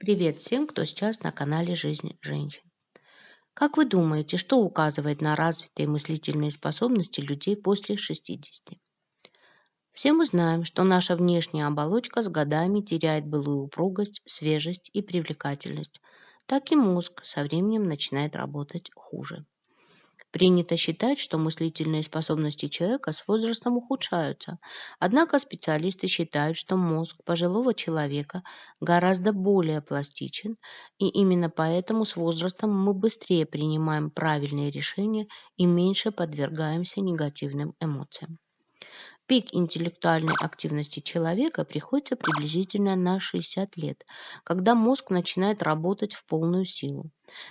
Привет всем, кто сейчас на канале «Жизнь женщин». Как вы думаете, что указывает на развитые мыслительные способности людей после 60? Все мы знаем, что наша внешняя оболочка с годами теряет былую упругость, свежесть и привлекательность. Так и мозг со временем начинает работать хуже. Принято считать, что мыслительные способности человека с возрастом ухудшаются. Однако специалисты считают, что мозг пожилого человека гораздо более пластичен, и именно поэтому с возрастом мы быстрее принимаем правильные решения и меньше подвергаемся негативным эмоциям. Пик интеллектуальной активности человека приходится приблизительно на 60 лет, когда мозг начинает работать в полную силу.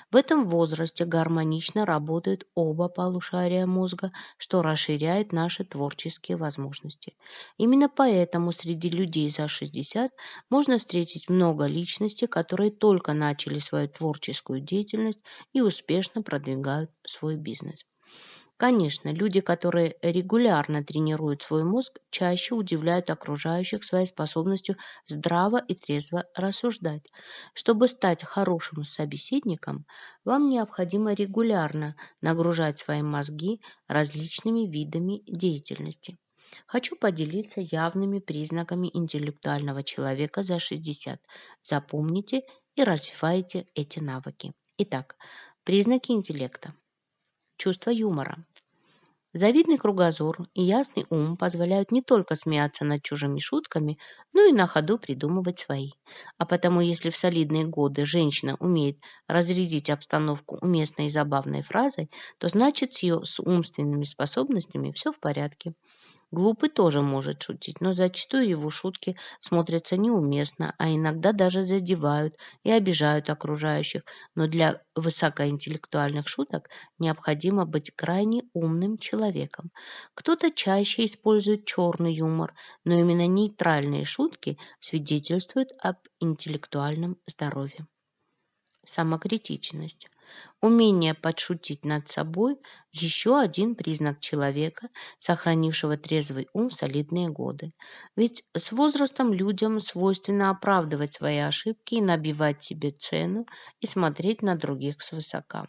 В этом возрасте гармонично работают оба полушария мозга, что расширяет наши творческие возможности. Именно поэтому среди людей за 60 можно встретить много личностей, которые только начали свою творческую деятельность и успешно продвигают свой бизнес. Конечно, люди, которые регулярно тренируют свой мозг, чаще удивляют окружающих своей способностью здраво и трезво рассуждать. Чтобы стать хорошим собеседником, вам необходимо регулярно нагружать свои мозги различными видами деятельности. Хочу поделиться явными признаками интеллектуального человека за 60. Запомните и развивайте эти навыки. Итак, признаки интеллекта. Чувство юмора. Завидный кругозор и ясный ум позволяют не только смеяться над чужими шутками, но и на ходу придумывать свои. А потому, если в солидные годы женщина умеет разрядить обстановку уместной и забавной фразой, то значит с умственными способностями все в порядке. Глупый тоже может шутить, но зачастую его шутки смотрятся неуместно, а иногда даже задевают и обижают окружающих. Но для высокоинтеллектуальных шуток необходимо быть крайне умным человеком. Кто-то чаще использует черный юмор, но именно нейтральные шутки свидетельствуют об интеллектуальном здоровье. Самокритичность. Умение подшутить над собой – еще один признак человека, сохранившего трезвый ум в солидные годы. Ведь с возрастом людям свойственно оправдывать свои ошибки и набивать себе цену и смотреть на других свысока.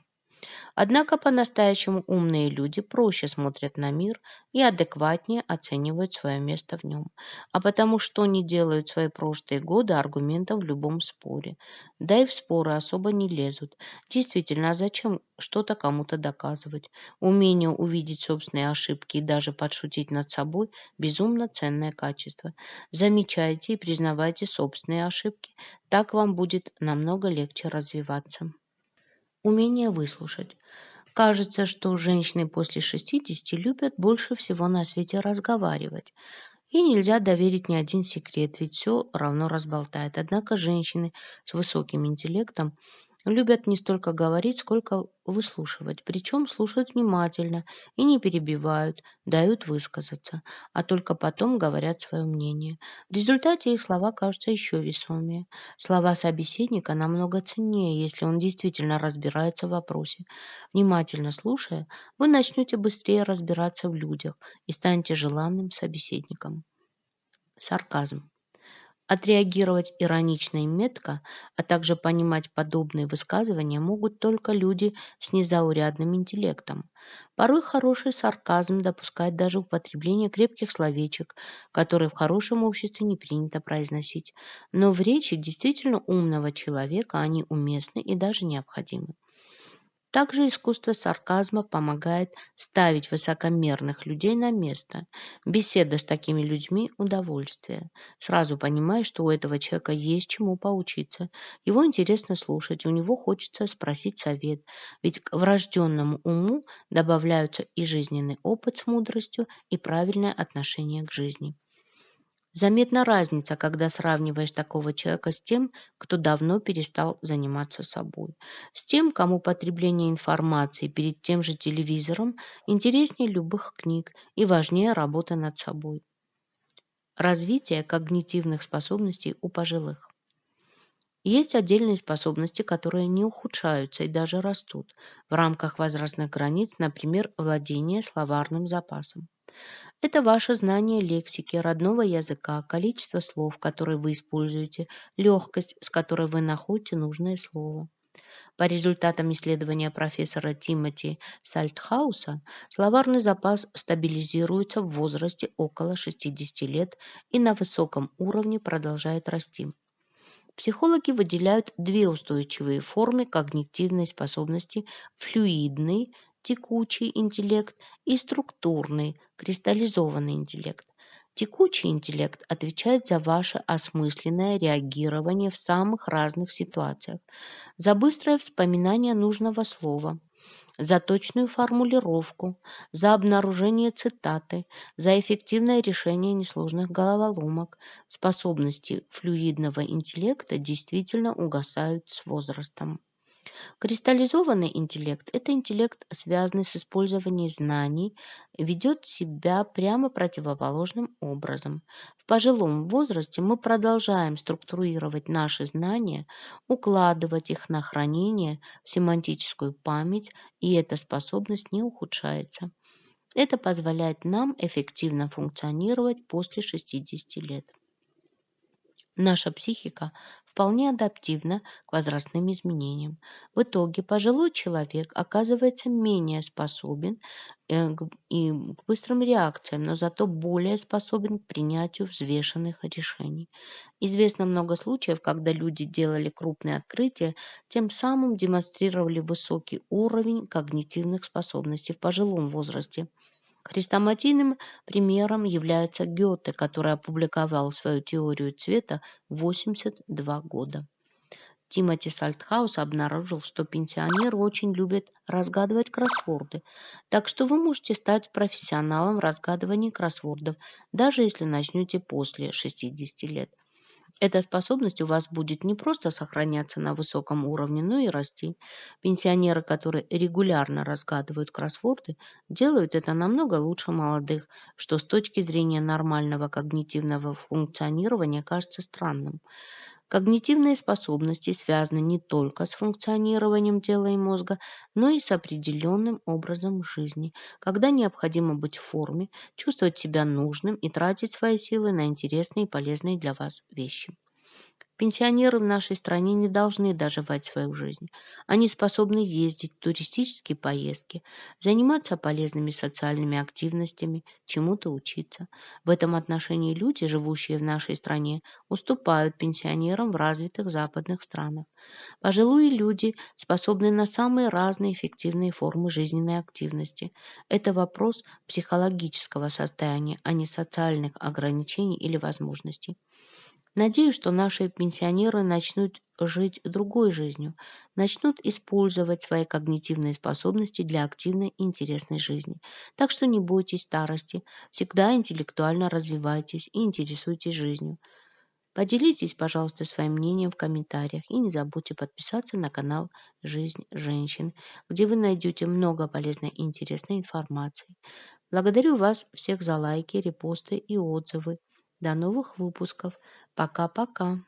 Однако по-настоящему умные люди проще смотрят на мир и адекватнее оценивают свое место в нем. А потому что не делают свои прошлые годы аргументом в любом споре. Да и в споры особо не лезут. Действительно, а зачем что-то кому-то доказывать? Умение увидеть собственные ошибки и даже подшутить над собой – безумно ценное качество. Замечайте и признавайте собственные ошибки. Так вам будет намного легче развиваться. Умение выслушать. Кажется, что женщины после 60 любят больше всего на свете разговаривать. И нельзя доверить ни один секрет, ведь все равно разболтает. Однако женщины с высоким интеллектом любят не столько говорить, сколько выслушивать. Причем слушают внимательно и не перебивают, дают высказаться, а только потом говорят свое мнение. В результате их слова кажутся еще весомее. Слова собеседника намного ценнее, если он действительно разбирается в вопросе. Внимательно слушая, вы начнете быстрее разбираться в людях и станете желанным собеседником. Сарказм. Отреагировать иронично и метко, а также понимать подобные высказывания могут только люди с незаурядным интеллектом. Порой хороший сарказм допускает даже употребление крепких словечек, которые в хорошем обществе не принято произносить. Но в речи действительно умного человека они уместны и даже необходимы. Также искусство сарказма помогает ставить высокомерных людей на место. Беседа с такими людьми – удовольствие. Сразу понимаешь, что у этого человека есть чему поучиться. Его интересно слушать, у него хочется спросить совет. Ведь к врожденному уму добавляются и жизненный опыт с мудростью, и правильное отношение к жизни. Заметна разница, когда сравниваешь такого человека с тем, кто давно перестал заниматься собой. С тем, кому потребление информации перед тем же телевизором интереснее любых книг и важнее работа над собой. Развитие когнитивных способностей у пожилых. Есть отдельные способности, которые не ухудшаются и даже растут в рамках возрастных границ, например, владение словарным запасом. Это ваше знание лексики, родного языка, количество слов, которые вы используете, легкость, с которой вы находите нужное слово. По результатам исследования профессора Тимоти Сальтхауса, словарный запас стабилизируется в возрасте около 60 лет и на высоком уровне продолжает расти. Психологи выделяют две устойчивые формы когнитивной способности – флюидный, текучий интеллект и структурный, кристаллизованный интеллект. Текучий интеллект отвечает за ваше осмысленное реагирование в самых разных ситуациях, за быстрое вспоминание нужного слова, за точную формулировку, за обнаружение цитаты, за эффективное решение несложных головоломок. Способности флюидного интеллекта действительно угасают с возрастом. Кристаллизованный интеллект – это интеллект, связанный с использованием знаний, ведет себя прямо противоположным образом. В пожилом возрасте мы продолжаем структурировать наши знания, укладывать их на хранение в семантическую память, и эта способность не ухудшается. Это позволяет нам эффективно функционировать после 60 лет. Наша психика вполне адаптивна к возрастным изменениям. В итоге пожилой человек оказывается менее способен к быстрым реакциям, но зато более способен к принятию взвешенных решений. Известно много случаев, когда люди делали крупные открытия, тем самым демонстрировали высокий уровень когнитивных способностей в пожилом возрасте. Хрестоматийным примером является Гёте, который опубликовал свою теорию цвета в 82 года. Тимоти Сальтхаус обнаружил, что пенсионеры очень любят разгадывать кроссворды, так что вы можете стать профессионалом в разгадывании кроссвордов, даже если начнете после 60 лет. Эта способность у вас будет не просто сохраняться на высоком уровне, но и расти. Пенсионеры, которые регулярно разгадывают кроссворды, делают это намного лучше молодых, что с точки зрения нормального когнитивного функционирования кажется странным. Когнитивные способности связаны не только с функционированием тела и мозга, но и с определенным образом жизни, когда необходимо быть в форме, чувствовать себя нужным и тратить свои силы на интересные и полезные для вас вещи. Пенсионеры в нашей стране не должны доживать свою жизнь. Они способны ездить в туристические поездки, заниматься полезными социальными активностями, чему-то учиться. В этом отношении люди, живущие в нашей стране, уступают пенсионерам в развитых западных странах. Пожилые люди способны на самые разные эффективные формы жизненной активности. Это вопрос психологического состояния, а не социальных ограничений или возможностей. Надеюсь, что наши пенсионеры начнут жить другой жизнью, начнут использовать свои когнитивные способности для активной и интересной жизни. Так что не бойтесь старости, всегда интеллектуально развивайтесь и интересуйтесь жизнью. Поделитесь, пожалуйста, своим мнением в комментариях и не забудьте подписаться на канал «Жизнь женщин», где вы найдете много полезной и интересной информации. Благодарю вас всех за лайки, репосты и отзывы. До новых выпусков. Пока-пока.